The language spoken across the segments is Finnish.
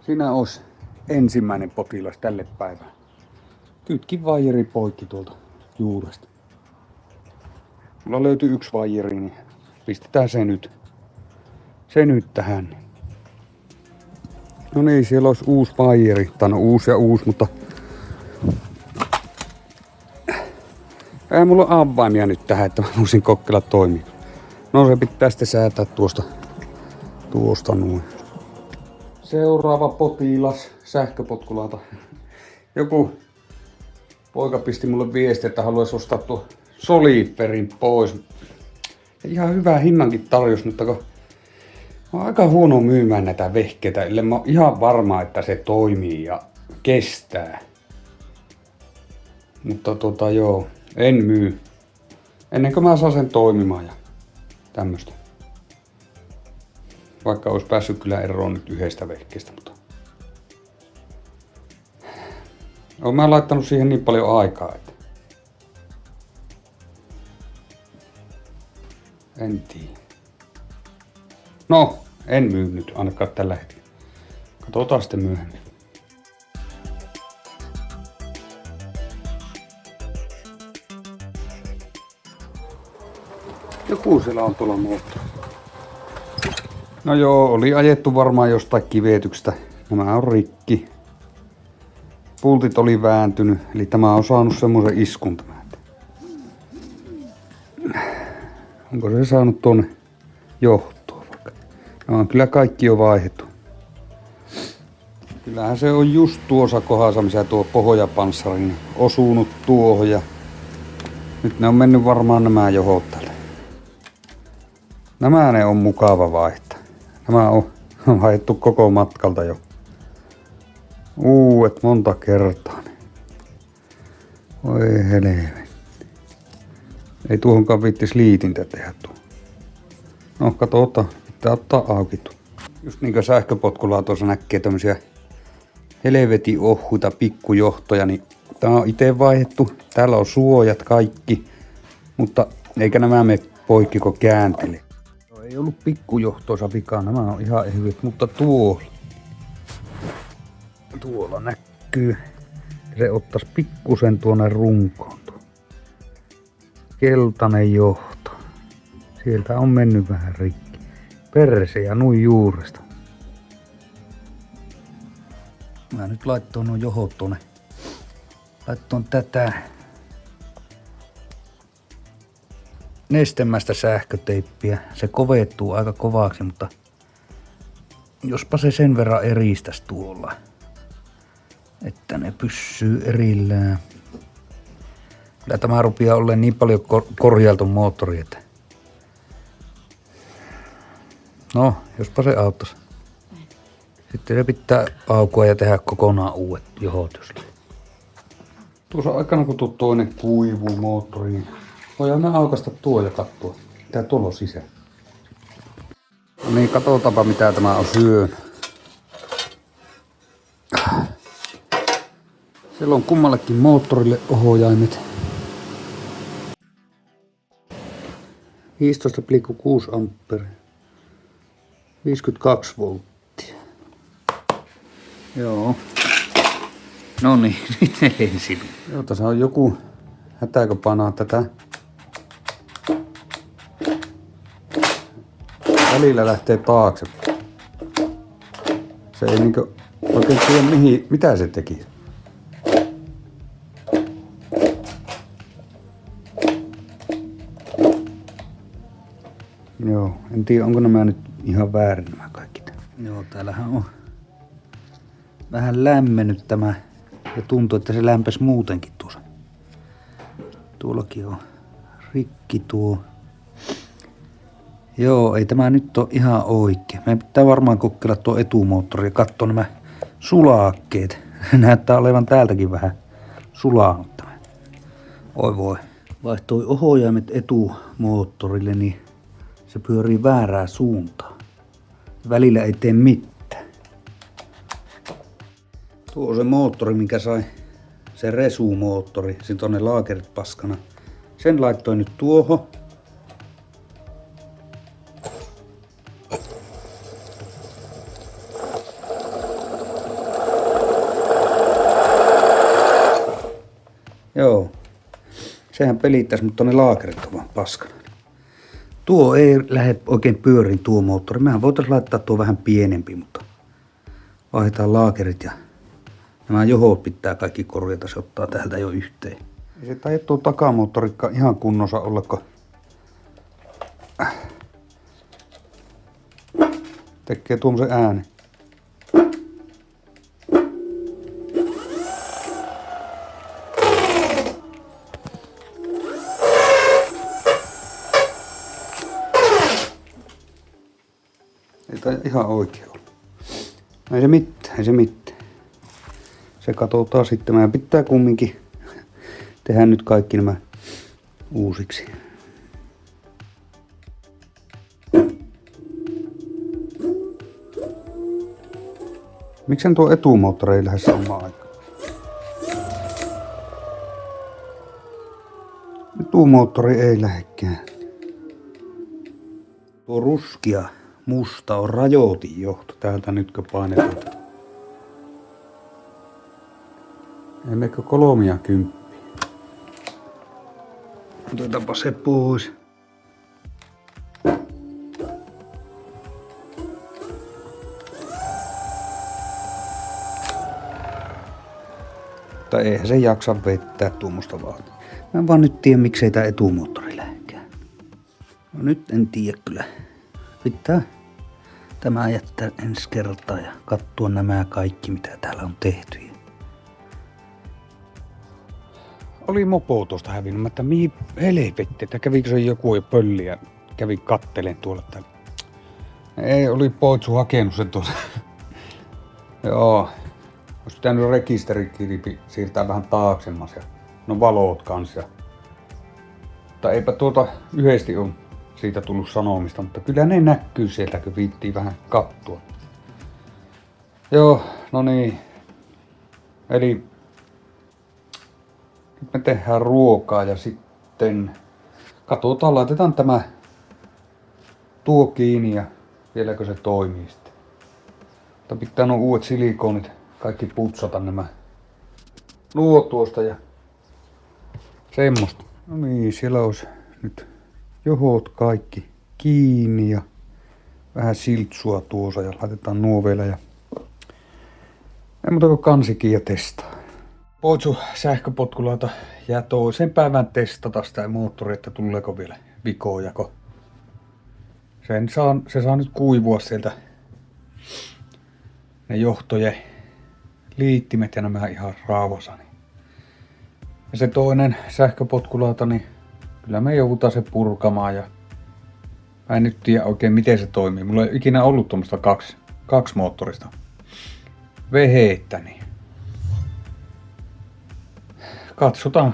Siinä olisi ensimmäinen potilas tälle päivälle. Kytkin vaijeri poikki tuolta juuresta. Mulla löytyy yksi vaijeri, niin pistetään se nyt. Se nyt tähän. No niin, siellä olisi uusi vaijeri. Tai no uusi ja uusi, mutta ei mulla ole avaimia nyt tähän, että mä voisin kokeilla toimia. No se pitää sitten säätää tuosta noin. Seuraava potilas sähköpotkulauta. Joku poika pisti mulle viesti, että haluaisi ostaa tuo Soliperin pois. Ja ihan hyvää hinnankin tarjous, mutta kun mä oon aika huono myymään näitä vehkeitä, ellei mä oon ihan varma, että se toimii ja kestää. Mutta joo, en myy. Ennen kuin mä saan sen toimimaan ja tämmöstä. Vaikka olisi päässyt kyllä eroon nyt yhdestä vehkeestä, mutta oon mä laittanut siihen niin paljon aikaa, että en tiedä. No, en myy nyt ainakaan tällä hetkellä. Katsotaan sitten myöhemmin. Joku siellä on tuolla moottori. No joo, oli ajettu varmaan jostain kivetyksestä. Nämä on rikki. Pultit oli vääntynyt, eli tämä on saanut semmoisen iskun tämä. Onko se saanut tuonne johtoon vaikka? No, kyllä kaikki on vaihdettu. Kyllähän se on just tuossa kohdassa, missä tuo pohjapanssari osunut tuohon ja nyt ne on mennyt varmaan nämä johot tälle. Nämä ne on mukava vaihtaa. Nämä on vaihdettu koko matkalta jo. Uudet monta kertaa. Voi helvetti. Ei tuohonkaan viittis liitintä tehdä tuo. No katsotaan, pitää ottaa auki tuo. Just niin kuin sähköpotkulla tuossa näkee tämmösiä helvetin ohuita pikkujohtoja, niin tää on itse vaihdettu. Täällä on suojat kaikki, mutta eikä nämä mene poikki kun kääntele. Ei ollut pikkujohtoisa vikaa, nämä on ihan ehyet, mutta tuolla näkyy. Se ottais pikkusen tuonne runkoon. Keltainen johto. Sieltä on mennyt vähän rikki. Perse ja nuin juuresta. Mä nyt laittoin nuo johot tuonne. Laittoin tätä nestemästä sähköteippiä. Se kovettuu aika kovaksi, mutta jospa se sen verran eristäisi tuolla, että ne pysyy erillään. Kyllä tämä rupeaa olemaan niin paljon korjailtu moottori, että no, jospa se auttaisi. Sitten se pitää aukua ja tehdä kokonaan uudet johot. Tuossa aikana kun tuo toinen kuivuu moottori, niin voidaan me aukaista tuo ja katsoa, mitä tuolla on sisään. No niin, katsotaanpa mitä tämä on syönyt. Siellä on kummallekin moottorille ohjaimet. 15,6 ampere. 52 volttia. Joo. No niin, nyt ensin. Joo, tässä on joku hätääkö panaa tätä. Välillä lähtee taakse. Se ei niinkö oikein tiedä mitä se teki. Joo, en tiedä onko nämä nyt ihan väärin nämä kaikki. Joo, täällähän on vähän lämmennyt tämä ja tuntuu, että se lämpesi muutenkin tuossa. Tuollakin on rikki tuo. Joo, ei tämä nyt ole ihan oikein. Meidän pitää varmaan kokeilla tuo etumoottori ja katsoa nämä sulakkeet. Näyttää olevan täältäkin vähän sulanut tämä. Oi voi. Vaihtoi ohjaimet etumoottorille, niin se pyörii väärää suuntaan. Välillä ei tee mitään. Tuo on se moottori, minkä sai se resumoottori. Sitten on ne laakerit paskana. Sen laittoi nyt tuohon. Joo. Sehän pelittäisi, mutta ne laakerit on vaan paskana. Tuo ei lähde oikein pyörin tuo moottori. Mehän voitais laittaa tuo vähän pienempi, mutta vaihdetaan laakerit ja nämä johot pitää kaikki korjata. Se ottaa täältä jo yhteen. Ei se taida tuo takamoottorikka ihan kunnossa olla, kun tekee tuommoisen äänen. Ei tämä ihan oikein ole. Ei se mitään, ei se mitään. Se katsotaan sitten. Meidän pitää kumminkin tehdä nyt kaikki nämä uusiksi. Miksen tuo etumoottori ei lähde samaan aikaan? Etumoottori ei lähdekään. Tuo ruskea musta on rajoitinjohto. Täältä nytkö painetaan. Emmekö 30? Otetaanpa se pois. Mutta eihän se jaksa vettää tuommoista vaatia. Mä en vaan nyt tiedä, miksei tää etumoottori lähdekään. No nyt en tiedä kyllä. Pitää tämä jättää ensi kertaa ja katsoa nämä kaikki, mitä täällä on tehty. Oli mopo tuosta hävinnyt, että mihin helvetti, että kävikö se joku jo pölli ja kävin kattelen tuolla. Ei, oli Poitsu hakenut sen tuossa. Joo. Olisi pitänyt rekisterikilpi siirtää vähän taaksemmas ja no valot kans. Mutta eipä tuota yhdesti on siitä tullut sanomista, mutta kyllä ne näkyy sieltä, kun viittii vähän kattua. Joo, no niin. Eli nyt me tehdään ruokaa ja sitten katsotaan, laitetaan tuo kiinni ja vieläkö se toimii sitten. Mutta pitää nuo uudet silikonit kaikki putsata nämä nuo tuosta ja semmoista. No niin, siellä olisi nyt johot kaikki kiinni ja vähän siltsua tuossa ja laitetaan nuo vielä ja ei muuta kuin kansikin ja testaa. Poitsu sähköpotkulauta ja toisen päivän testata sitä moottoria, että tuleeko vielä vikoja. Se saa nyt kuivua sieltä ne johtojen liittimet ja nämä ihan raavassa. Ja se toinen sähköpotkulauta, niin kyllä me joudutaan se purkamaan ja mä en nyt tiedä oikein miten se toimii. Mulla ei ole ikinä ollut tuommoista kaksi moottorista vehettä, niin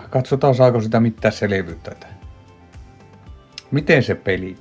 katsotaan saako sitä mitään selvyyttä, että miten se peli